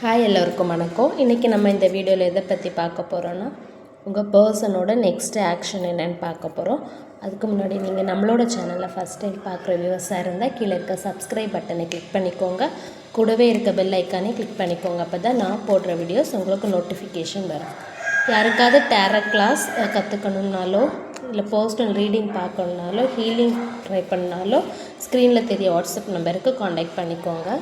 Hi, எல்லோருக்கும் வணக்கம். இன்றைக்கி நம்ம இந்த வீடியோவில் எதை பற்றி பார்க்க போகிறோன்னா, உங்கள் பர்சனோட நெக்ஸ்ட் ஆக்ஷன் என்னென்னு பார்க்க போகிறோம். அதுக்கு முன்னாடி நீங்கள் நம்மளோட சேனலில் ஃபஸ்ட் டைம் பார்க்குற வியூவர்ஸாக இருந்தால் கீழே இருக்க சப்ஸ்கிரைப் பட்டனை கிளிக் பண்ணிக்கோங்க. கூடவே இருக்க பெல் ஐக்கானே கிளிக் பண்ணிக்கோங்க. அப்போ தான் நான் போடுற வீடியோஸ் உங்களுக்கு நோட்டிஃபிகேஷன் வரும். யாருக்காவது டேரோ கிளாஸ் கற்றுக்கணுன்னாலோ, இல்லை பர்சனல் ரீடிங் பார்க்கணுன்னாலோ, ஹீலிங் ட்ரை பண்ணாலோ ஸ்க்ரீனில் தெரிய வாட்ஸ்அப் நம்பருக்கு காண்டாக்ட் பண்ணிக்கோங்க.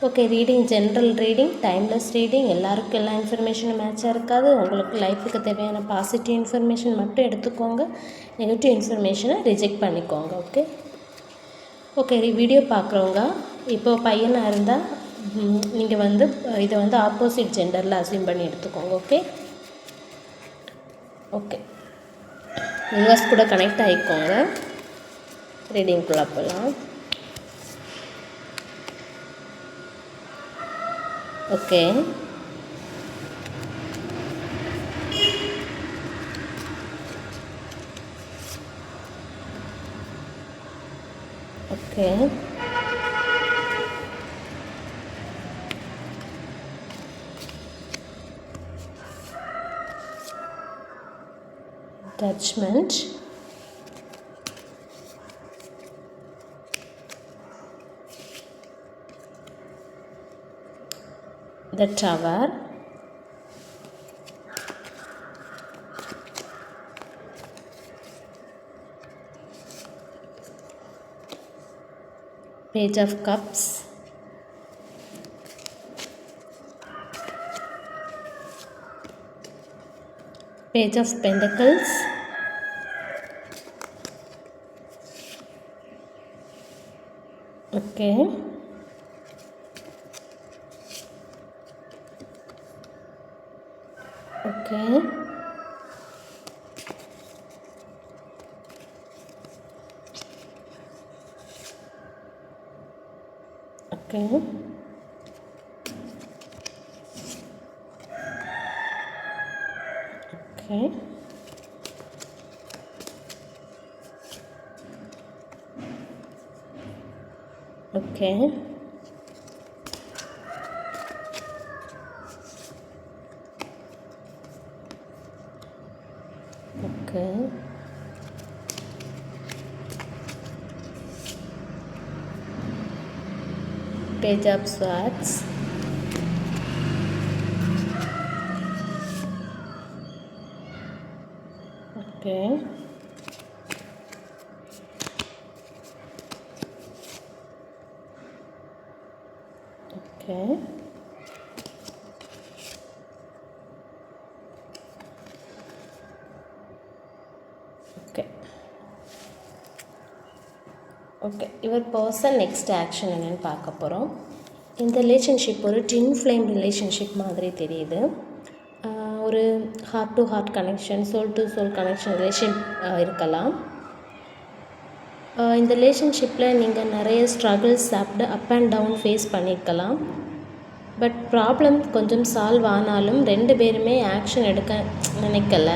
Okay, reading general reading, timeless reading. எல்லாருக்கும் எல்லா இன்ஃபர்மேஷனும் மேட்சாக இருக்காது. உங்களுக்கு லைஃபுக்கு தேவையான பாசிட்டிவ் இன்ஃபர்மேஷன் மட்டும் எடுத்துக்கோங்க. நெகட்டிவ் இன்ஃபர்மேஷனை ரிஜெக்ட் பண்ணிக்கோங்க. ஓகே, வீடியோ பார்க்குறவங்க இப்போ பையனாக இருந்தால் நீங்கள் இதை ஆப்போசிட் ஜெண்டரில் அசியூம் பண்ணி எடுத்துக்கோங்க. ஓகே, யூனிவர்ஸ் கூட கனெக்ட் ஆகிக்கோங்க. ரீடிங்குள்ளே போகலாம். Okay, judgment, the tower, page of cups, page of pentacles, okay, page of swords, okay, your person next action என்னென்னு பார்க்க போகிறோம். இந்த ரிலேஷன்ஷிப் ஒரு ட்வின் ஃப்ளேம் ரிலேஷன்ஷிப் மாதிரி தெரியுது. ஒரு heart to heart connection, soul to soul connection relation இருக்கலாம். இந்த ரிலேஷன்ஷிப்பில் நீங்கள் நிறைய struggles up and down face பண்ணியிருக்கலாம். பட் ப்ராப்ளம் கொஞ்சம் சால்வ் ஆனாலும் 2 பேருமே ஆக்ஷன் எடுக்க நினைக்கல.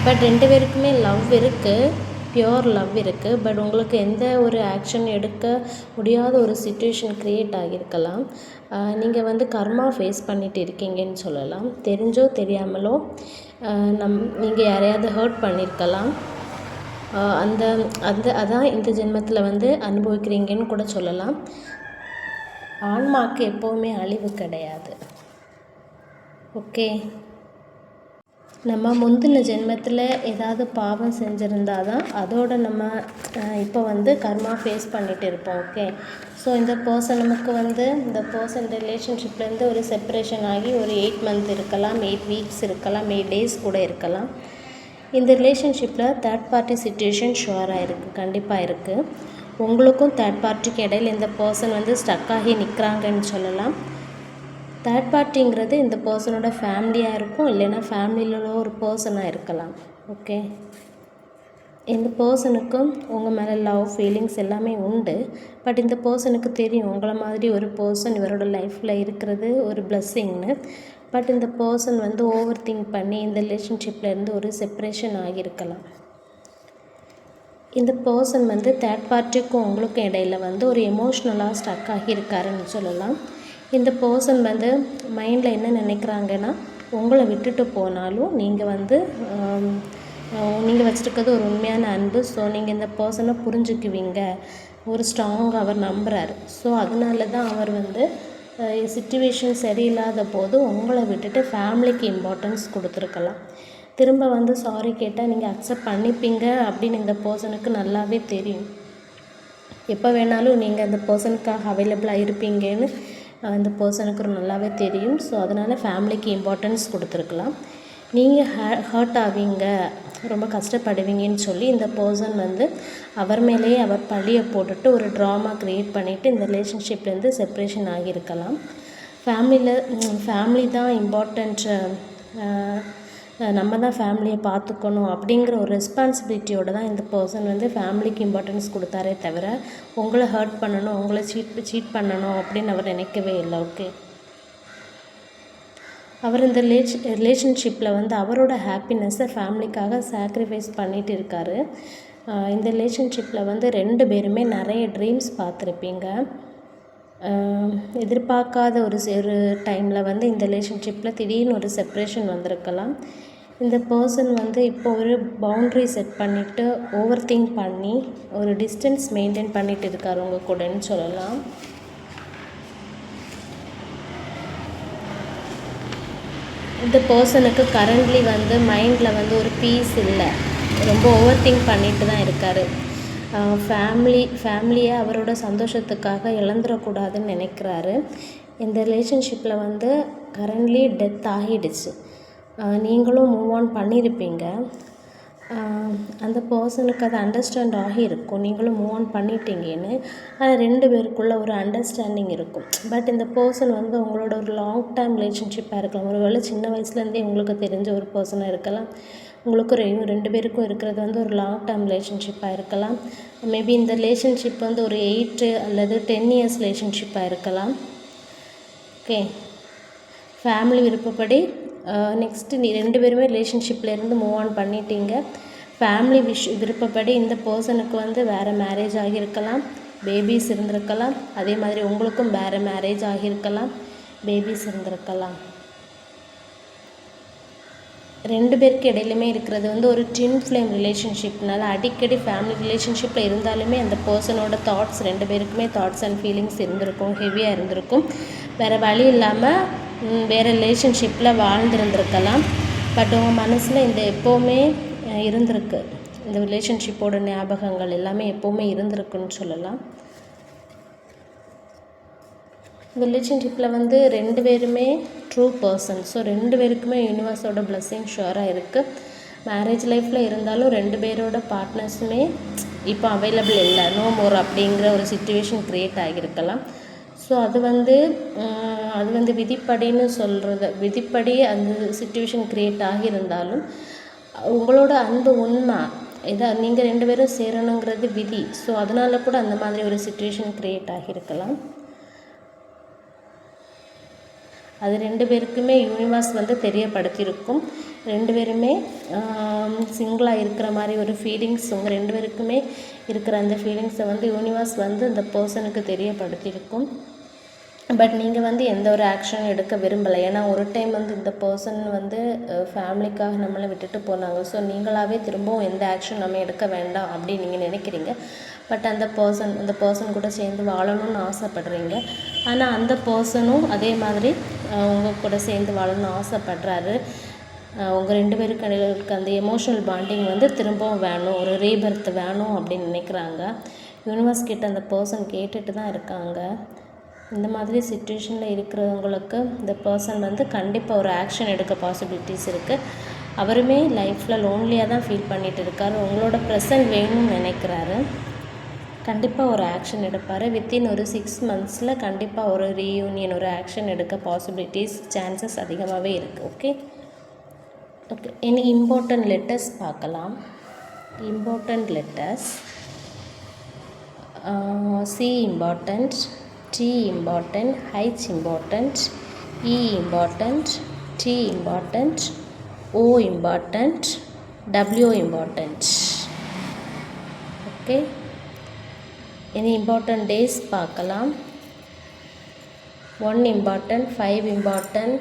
பட் 2 பேருக்குமே லவ் இருக்குது, பியோர் லவ் இருக்குது. பட் உங்களுக்கு எந்த ஒரு ஆக்ஷன் எடுக்க முடியாத ஒரு சிச்சுவேஷன் க்ரியேட் ஆகியிருக்கலாம். நீங்கள் கர்மா ஃபேஸ் பண்ணிட்டு இருக்கீங்கன்னு சொல்லலாம். தெரிஞ்சோ தெரியாமலோ நீங்கள் யாரையாவது ஹர்ட் பண்ணியிருக்கலாம். அதான் இந்த ஜென்மத்தில் அனுபவிக்கிறீங்கன்னு கூட சொல்லலாம். ஆன்மாக்கு எப்போவுமே அழிவு கிடையாது. ஓகே, நம்ம முந்தின ஜென்மத்தில் ஏதாவது பாவம் செஞ்சுருந்தால் தான் அதோட நம்ம இப்போ கர்மா ஃபேஸ் பண்ணிகிட்டு இருப்போம். ஓகே, ஸோ இந்த பர்சன் நமக்கு இந்த பர்சன் ரிலேஷன்ஷிப்லேருந்து ஒரு செப்பரேஷன் ஆகி ஒரு 8 மந்த் இருக்கலாம், 8 வீக்ஸ் இருக்கலாம், 8 டேஸ் கூட இருக்கலாம். இந்த ரிலேஷன்ஷிப்பில் தேர்ட் பார்ட்டி சிச்சுவேஷன் ஷுவராக இருக்குது, கண்டிப்பாக இருக்குது. உங்களுக்கும் தேர்ட் பார்ட்டிக்கு இடையில் இந்த பர்சன் ஸ்டக் ஆகி நிற்கிறாங்கன்னு சொல்லலாம். தேர்ட் பார்ட்டிங்கிறது இந்த பர்சனோட ஃபேமிலியாக இருக்கும், இல்லைன்னா ஃபேமிலியில் ஒரு பர்சனாக இருக்கலாம். ஓகே, இந்த பர்சனுக்கும் உங்கள் மேலே லவ் ஃபீலிங்ஸ் எல்லாமே உண்டு. பட் இந்த பர்சனுக்கு தெரியும் உங்களை மாதிரி ஒரு பர்சன் இவரோட லைஃப்பில் இருக்கிறது ஒரு பிளெஸ்ஸிங்னு. பட் இந்த பர்சன் ஓவர் திங்க் பண்ணி இந்த ரிலேஷன்ஷிப்லேருந்து ஒரு செப்பரேஷன் ஆகியிருக்கலாம். இந்த பர்சன் வந்து தேர்ட் பார்ட்டிக்கும் உங்களுக்கும் இடையில் வந்து ஒரு எமோஷ்னலாக ஸ்டக் ஆகியிருக்காருன்னு சொல்லலாம். இந்த பர்சன் வந்து மைண்டில் என்ன நினைக்கிறாங்கன்னா, உங்களை விட்டுட்டு போனாலும் நீங்கள் வந்து நீங்கள் வச்சுருக்கிறது ஒரு உண்மையான அன்பு. ஸோ நீங்கள் இந்த பர்சனை புரிஞ்சுக்குவீங்க, ஒரு ஸ்ட்ராங் அவர் நம்புகிறாரு. ஸோ அதனால தான் அவர் வந்து சிச்சுவேஷன் சரியில்லாத போது உங்களை விட்டுட்டு ஃபேமிலிக்கு இம்பார்ட்டன்ஸ் கொடுத்துருக்கலாம். திரும்ப வந்து சாரி கேட்டால் நீங்கள் அக்செப்ட் பண்ணிப்பீங்க அப்படின்னு இந்த பர்சனுக்கு நல்லாவே தெரியும். எப்போ வேணாலும் நீங்கள் அந்த பர்சனுக்காக அவைலபிளாக இருப்பீங்கன்னு அந்த பர்சனுக்கு நல்லாவே தெரியும். ஸோ அதனால் ஃபேமிலிக்கு இம்பார்ட்டன்ஸ் கொடுத்துருக்கலாம். நீங்கள் ஹர்ட் ஆவீங்க, ரொம்ப கஷ்டப்படுவீங்கன்னு சொல்லி இந்த பர்சன் வந்து அவர் மேலேயே அவர் பழியை போட்டுட்டு ஒரு ட்ராமா க்ரியேட் பண்ணிவிட்டு இந்த ரிலேஷன்ஷிப்லேருந்து செப்ரேஷன் ஆகியிருக்கலாம். ஃபேமிலி தான் இம்பார்ட்டண்ட், நம்ம தான் ஃபேமிலியை பார்த்துக்கணும் அப்படிங்கிற ஒரு ரெஸ்பான்சிபிலிட்டியோடு தான் இந்த பர்சன் வந்து ஃபேமிலிக்கு இம்பார்ட்டன்ஸ் கொடுத்தாரே தவிர உங்களை ஹர்ட் பண்ணணும், உங்களை சீட் பண்ணணும் அப்படின்னு அவர் நினைக்கவே இல்லை. ஓகே, அவர் இந்த ரிலேஷன்ஷிப்பில் வந்து அவரோட ஹாப்பினஸ்ஸை ஃபேமிலிக்காக சாக்ரிஃபைஸ் பண்ணிகிட்டு இருக்கார். இந்த ரிலேஷன்ஷிப்பில் வந்து 2 பேருமே நிறைய ட்ரீம்ஸ் பார்த்துருப்பீங்க. எதிர்பார்க்காத ஒரு டைமில் வந்து இந்த ரிலேஷன்ஷிப்பில் திடீர்னு ஒரு செப்ரேஷன் வந்திருக்கலாம். இந்த பர்சன் வந்து இப்போ ஒரு பவுண்ட்ரி செட் பண்ணிவிட்டு ஓவர் திங்க் பண்ணி ஒரு டிஸ்டன்ஸ் மெயின்டைன் பண்ணிகிட்டு இருக்கார் உங்கள் கூடன்னு சொல்லலாம். இந்த பர்சனுக்கு கரண்ட்லி வந்து மைண்டில் வந்து ஒரு பீஸ் இல்லை, ரொம்ப ஓவர் திங்க் பண்ணிட்டு தான் இருக்கார். ஃபேமிலியை அவரோட சந்தோஷத்துக்காக இழந்துடக்கூடாதுன்னு நினைக்கிறாரு. இந்த ரிலேஷன்ஷிப்பில் வந்து கரண்ட்லி டெத் ஆகிடுச்சு, நீங்களும் மூவ் ஆன் பண்ணியிருப்பீங்க. அந்த பர்சனுக்கு அது அண்டர்ஸ்டாண்ட் ஆகியிருக்கும், நீங்களும் மூவ் ஆன் பண்ணிட்டீங்கன்னு. ஆனால் 2 பேருக்குள்ளே ஒரு அண்டர்ஸ்டாண்டிங் இருக்கும். பட் இந்த பர்சன் வந்து உங்களோட ஒரு லாங் டைம் ரிலேஷன்ஷிப்பாக இருக்கலாம். ஒரு வேளை சின்ன வயசுலேருந்தே உங்களுக்கு தெரிஞ்ச ஒரு பர்சனாக இருக்கலாம். உங்களுக்கு 2 பேருக்கும் இருக்கிறது வந்து ஒரு லாங் டைம் ரிலேஷன்ஷிப்பாக இருக்கலாம். மேபி இந்த ரிலேஷன்ஷிப் வந்து ஒரு 8 அல்லது 10 இயர்ஸ் ரிலேஷன்ஷிப்பாக இருக்கலாம். ஓகே, ஃபேமிலி விருப்பப்படி நெக்ஸ்ட்டு 2 பேருமே ரிலேஷன்ஷிப்லேருந்து மூவ் ஆன் பண்ணிட்டீங்க. ஃபேமிலி விருப்பப்படி இந்த பர்சனுக்கு வந்து வேறு மேரேஜ் ஆகியிருக்கலாம், பேபிஸ் இருந்திருக்கலாம். அதே மாதிரி உங்களுக்கும் வேறு மேரேஜ் ஆகியிருக்கலாம், பேபிஸ் இருந்திருக்கலாம். 2 பேருக்கு இடையிலுமே இருக்கிறது வந்து ஒரு ட்வின் ஃப்ளேம் ரிலேஷன்ஷிப்னால அடிக்கடி ஃபேமிலி ரிலேஷன்ஷிப்பில் இருந்தாலுமே அந்த பர்சனோட தாட்ஸ் 2 பேருக்குமே தாட்ஸ் அண்ட் ஃபீலிங்ஸ் இருந்திருக்கும், ஹெவியாக இருந்திருக்கும். வேறு வழி இல்லாமல் வேறு ரிலேஷன்ஷிப்பில் வாழ்ந்துருந்துருக்கலாம். பட் உங்கள் மனசில் இந்த எப்போவுமே இருந்திருக்கு, இந்த ரிலேஷன்ஷிப்போட ஞாபகங்கள் எல்லாமே எப்போவுமே இருந்திருக்குன்னு சொல்லலாம். இந்த ரிலேஷன்ஷிப்பில் வந்து 2 பேருமே ட்ரூ பர்சன். ஸோ 2 பேருக்குமே யூனிவர்ஸோட பிளெஸ்ஸிங் ஷுவராக இருக்குது. மேரேஜ் லைஃப்பில் இருந்தாலும் 2 பேரோட பார்ட்னர்ஸுமே இப்போ அவைலபிள் இல்லை, நோ மோர் அப்படிங்கிற ஒரு சிச்சுவேஷன் க்ரியேட் ஆகியிருக்கலாம். ஸோ அது வந்து விதிப்படி அந்த சிச்சுவேஷன் க்ரியேட் ஆகியிருந்தாலும் உங்களோட அன்பு உண்மை நீங்கள் 2 பேரும் சேரணுங்கிறது விதி. ஸோ அதனால கூட அந்த மாதிரி ஒரு சிச்சுவேஷன் க்ரியேட் ஆகியிருக்கலாம். அது 2 பேருக்குமே யூனிவர்ஸ் வந்து தெரியப்படுத்தியிருக்கும். 2 பேருமே சிங்கிளாக இருக்கிற மாதிரி ஒரு ஃபீலிங்ஸ் உங்கள் 2 பேருக்குமே இருக்கிற அந்த ஃபீலிங்ஸை வந்து யூனிவர்ஸ் வந்து இந்த பர்சனுக்கு தெரியப்படுத்தியிருக்கும். பட் நீங்கள் வந்து எந்த ஒரு ஆக்ஷனும் எடுக்க விரும்பலை. ஏன்னா ஒரு டைம் வந்து இந்த பர்சன் வந்து ஃபேமிலிக்காக நம்மளை விட்டுட்டு போனாங்க. ஸோ நீங்களாகவே திரும்பவும் எந்த ஆக்ஷன் நம்ம எடுக்க வேண்டாம் அப்படின்னு நீங்கள் நினைக்கிறீங்க. பட் அந்த பர்சன் கூட சேர்ந்து வாழணும்னு ஆசைப்படுறீங்க. ஆனால் அந்த பர்சனும் அதே மாதிரி உங்கள் கூட சேர்ந்து வாழணும்னு ஆசைப்படுறாரு. உங்கள் 2 பேருக்கு இடையில இருக்க அந்த எமோஷனல் பாண்டிங் வந்து திரும்பவும் வேணும், ஒரு ரீபர்த் வேணும் அப்படின்னு நினைக்கிறாங்க. யூனிவர்ஸ் கிட்ட அந்த பர்சன் கேட்டுட்டு தான் இருக்காங்க. இந்த மாதிரி சிச்சுவேஷனில் இருக்கிறவங்களுக்கு இந்த பர்சன் வந்து கண்டிப்பாக ஒரு ஆக்ஷன் எடுக்க பாசிபிலிட்டிஸ் இருக்குது. அவருமே லைஃப்பில் லோன்லியாக தான் ஃபீல் பண்ணிகிட்டு இருக்கார். உங்களோட ப்ரெசன்ட் வேணும்னு நினைக்கிறாரு. கண்டிப்பாக ஒரு ஆக்ஷன் எடுப்பார். வித்தின் ஒரு 6 monthஸில் கண்டிப்பாக ஒரு ரீயூனியன், ஒரு ஆக்ஷன் எடுக்க பாசிபிலிட்டிஸ், சான்சஸ் அதிகமாகவே இருக்குது. ஓகே, இனி இம்பார்ட்டன்ட் லெட்டர்ஸ் பார்க்கலாம். Important letters: C important, T important, H important, E important, T important, O important, W important. Okay, இனி இம்பார்ட்டன்ட் டேஸ் பார்க்கலாம். 1 important, 5 important,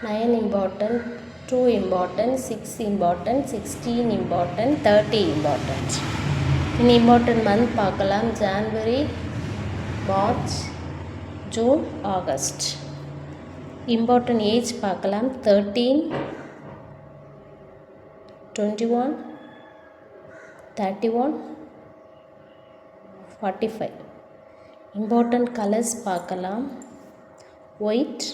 9 important, 2 important, 6 important, 16 important, 30 important. இனி important month பார்க்கலாம். January, March, June, August. Important age பார்க்கலாம். 13, 21, 31, 45. Important colours பார்க்கலாம். White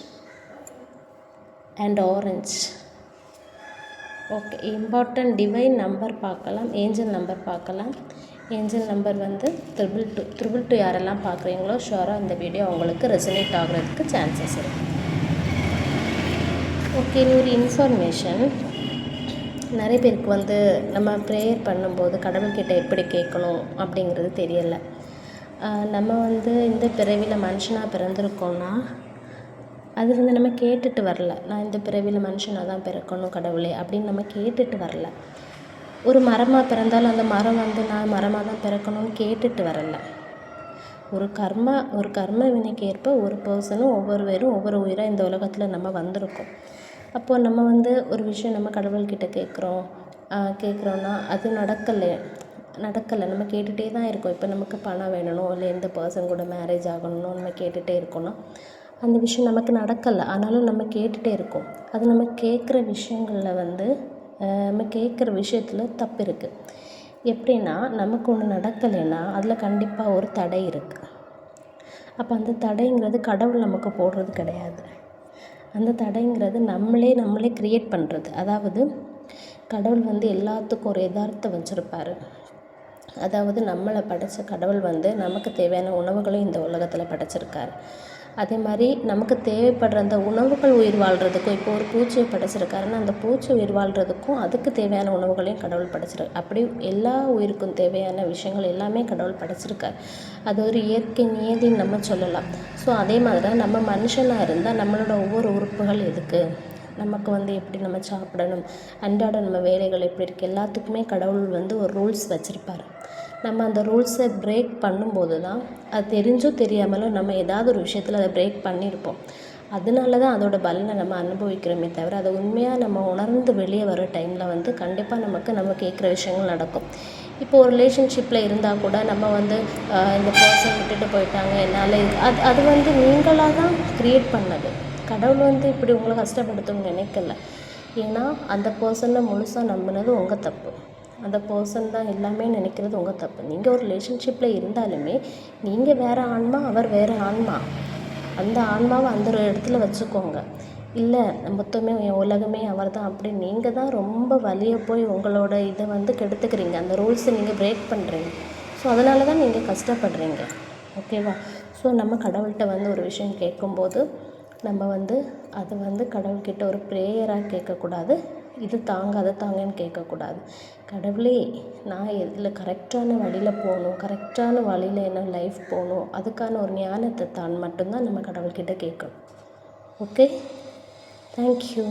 and orange. Okay, important divine number பார்க்கலாம். Angel number பார்க்கலாம். Angel number வந்து 222 யாரெல்லாம் பார்க்குறீங்களோ ஷுவராக இந்த வீடியோ உங்களுக்கு ரெசனேட் ஆகிறதுக்கு சான்சஸ் இருக்குது. ஓகே, ஒரு இன்ஃபர்மேஷன். நிறைய பேருக்கு வந்து நம்ம ப்ரேயர் பண்ணும்போது கடவுள்கிட்ட எப்படி கேட்கணும் அப்படிங்கிறது தெரியலை. நம்ம வந்து இந்த பிறவியில் மனுஷனாக பிறந்திருக்கோன்னா அது வந்து நம்ம கேட்டுட்டு வரல. நான் இந்த பிறவியில் மனுஷனாக தான் பிறக்கணும் கடவுளே அப்படின்னு நம்ம கேட்டுட்டு வரல. ஒரு மரமாக பிறந்தாலும் அந்த மரம் வந்து நான் மரமாக தான் பிறக்கணும்னு கேட்டுட்டு வரல. ஒரு கர்ம வினைக்கு ஏற்ப ஒரு பர்சனும் ஒவ்வொரு உயிராக இந்த உலகத்தில் நம்ம வந்திருக்கோம். அப்போது நம்ம வந்து ஒரு விஷயம் நம்ம கடவுள்கிட்ட கேட்குறோன்னா அது நடக்கலை. நம்ம கேட்டுகிட்டே தான் இருக்கோம். இப்போ நமக்கு பணம் வேணும், இல்லை எந்த பர்சன் கூட மேரேஜ் ஆகணும்னு நம்ம கேட்டுகிட்டே இருக்கோன்னா அந்த விஷயம் நமக்கு நடக்கலை. ஆனாலும் நம்ம கேட்டுகிட்டே இருக்கோம். அது நம்ம கேட்குற விஷயங்களில் வந்து நம்ம கேட்குற விஷயத்தில் தப்பு இருக்குது. எப்படின்னா, நமக்கு ஒன்று நடக்கலைன்னா அதில் கண்டிப்பாக ஒரு தடை இருக்குது. அப்போ அந்த தடைங்கிறது கடவுள் நமக்கு போடுறது கிடையாது. அந்த தடைங்கிறது நம்மளே க்ரியேட் பண்ணுறது. அதாவது கடவுள் வந்து எல்லாத்துக்கும் ஒரு யதார்த்தம் வச்சுருப்பார். அதாவது நம்மளை படைத்த கடவுள் வந்து நமக்கு தேவையான உணவுகளையும் இந்த உலகத்தில் படைச்சிருக்காரு. அதே மாதிரி நமக்கு தேவைப்படுற அந்த உணவுகள் உயிர் வாழ்கிறதுக்கும், இப்போ ஒரு பூச்சியை படைச்சிருக்காருன்னா அந்த பூச்சி உயிர் வாழ்கிறதுக்கும் அதுக்கு தேவையான உணவுகளையும் கடவுள் படைச்சிருக்கு. அப்படி எல்லா உயிருக்கும் தேவையான விஷயங்கள் எல்லாமே கடவுள் படைச்சிருக்கார். அது ஒரு இயற்கை நியதின்னு நம்ம சொல்லலாம். ஸோ அதே மாதிரி தான் நம்ம மனுஷனாக இருந்தால் நம்மளோட ஒவ்வொரு உறுப்புகள் எதுக்கு, நமக்கு வந்து எப்படி நம்ம சாப்பிடணும், அன்றாட நம்ம வேலைகள் எப்படி இருக்குது, எல்லாத்துக்குமே கடவுள் வந்து ஒரு ரூல்ஸ் வச்சுருப்பார். நம்ம அந்த ரூல்ஸை பிரேக் பண்ணும்போது தான் அது தெரிஞ்சோ தெரியாமலோ நம்ம ஏதாவது ஒரு விஷயத்தில் அதை பிரேக் பண்ணியிருப்போம். அதனால தான் அதோட பலனை நம்ம அனுபவிக்கிறோமே தவிர அதை உண்மையாக நம்ம உணர்ந்து வெளியே வர டைமில் வந்து கண்டிப்பாக நம்ம கேட்குற விஷயங்கள் நடக்கும். இப்போ ஒரு ரிலேஷன்ஷிப்பில் இருந்தால் கூட நம்ம வந்து இந்த பர்சன் விட்டுட்டு போயிட்டாங்க என்னால் அது வந்து நீங்களாக தான் க்ரியேட் பண்ணது. கடவுள் வந்து இப்படி உங்களை கஷ்டப்படுத்தணும்னு நினைக்கல. ஏன்னா அந்த பர்சனை முழுசாக நம்பினது உங்கள் தப்பு. அந்த பர்சன் தான் எல்லாமே நினைக்கிறது உங்கள் தப்பு. நீங்கள் ஒரு ரிலேஷன்ஷிப்பில் இருந்தாலுமே நீங்கள் வேறு ஆன்மா, அவர் வேறு ஆன்மா. அந்த ஆன்மாவை அந்த ஒரு இடத்துல வச்சுக்கோங்க. இல்லை மொத்தமே உலகமே அவர் தான் அப்படி நீங்கள் தான் ரொம்ப வலியை போய் உங்களோட இதை வந்து கெடுத்துக்கிறீங்க. அந்த ரூல்ஸை நீங்கள் பிரேக் பண்ணுறீங்க. ஸோ அதனால தான் நீங்கள் கஷ்டப்படுறீங்க. ஓகேவா? ஸோ நம்ம கடவுள்கிட்ட வந்து ஒரு விஷயம் கேட்கும்போது நம்ம வந்து அதை வந்து கடவுள்கிட்ட ஒரு ப்ரேயராக கேட்கக்கூடாது. இது தாங்க அதை தாங்கன்னு கேட்கக்கூடாது. கடவுளே, நான் இதில் கரெக்டான வழியில் போகணும், கரெக்டான வழியில் என்ன லைஃப் போகணும், அதுக்கான ஒரு ஞானத்தை தான் மட்டும்தான் நம்ம கடவுள்கிட்ட கேட்கணும். Okay, thank you.